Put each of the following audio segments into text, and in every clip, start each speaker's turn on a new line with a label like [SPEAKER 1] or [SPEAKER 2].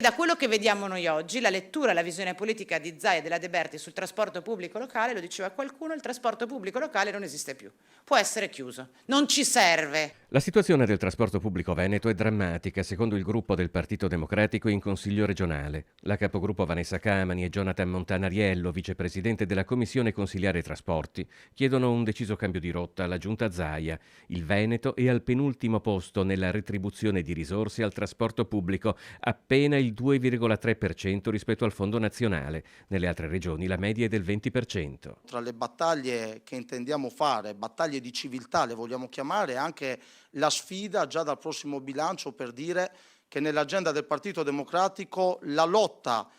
[SPEAKER 1] Da quello che vediamo noi oggi, la lettura, la visione politica di Zaia e della De Berti sul trasporto pubblico locale, lo diceva qualcuno, il trasporto pubblico locale non esiste più, può essere chiuso, non ci serve.
[SPEAKER 2] La situazione del trasporto pubblico veneto è drammatica, secondo il gruppo del Partito Democratico in Consiglio regionale. La capogruppo Vanessa Camani e Jonathan Montanariello, vicepresidente della Commissione Consiliare Trasporti, chiedono un deciso cambio di rotta alla Giunta Zaia. Il Veneto è al penultimo posto nella retribuzione di risorse al trasporto pubblico, appena il 2,3% rispetto al fondo nazionale. Nelle altre regioni la media è del 20%.
[SPEAKER 3] Tra le battaglie che intendiamo fare, battaglie di civiltà le vogliamo chiamare, anche la sfida già dal prossimo bilancio per dire che nell'agenda del Partito Democratico la lotta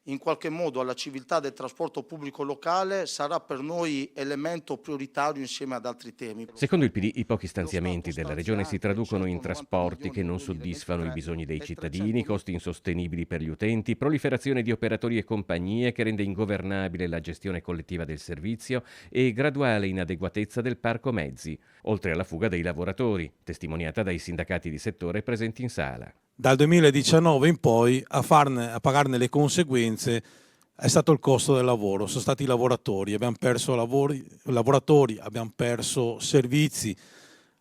[SPEAKER 3] in qualche modo alla civiltà del trasporto pubblico locale sarà per noi elemento prioritario insieme ad altri temi.
[SPEAKER 2] Secondo il PD, i pochi stanziamenti della Regione si traducono in trasporti che non soddisfano i bisogni dei cittadini, costi insostenibili per gli utenti, proliferazione di operatori e compagnie che rende ingovernabile la gestione collettiva del servizio e graduale inadeguatezza del parco mezzi, oltre alla fuga dei lavoratori, testimoniata dai sindacati di settore presenti in sala.
[SPEAKER 4] Dal 2019 in poi a pagarne le conseguenze è stato il costo del lavoro, sono stati i lavoratori, abbiamo perso lavoratori, abbiamo perso servizi,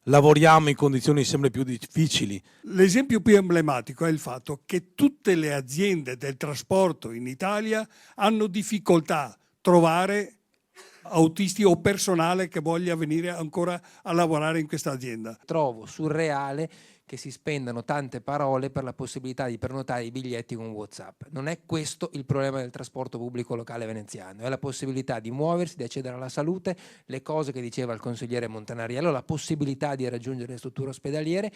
[SPEAKER 4] lavoriamo in condizioni sempre più difficili.
[SPEAKER 5] L'esempio più emblematico è il fatto che tutte le aziende del trasporto in Italia hanno difficoltà a trovare autisti o personale che voglia venire ancora a lavorare in questa azienda.
[SPEAKER 6] Trovo surreale che si spendano tante parole per la possibilità di prenotare i biglietti con WhatsApp. Non è questo il problema del trasporto pubblico locale veneziano, è la possibilità di muoversi, di accedere alla salute, le cose che diceva il consigliere Montanariello, la possibilità di raggiungere le strutture ospedaliere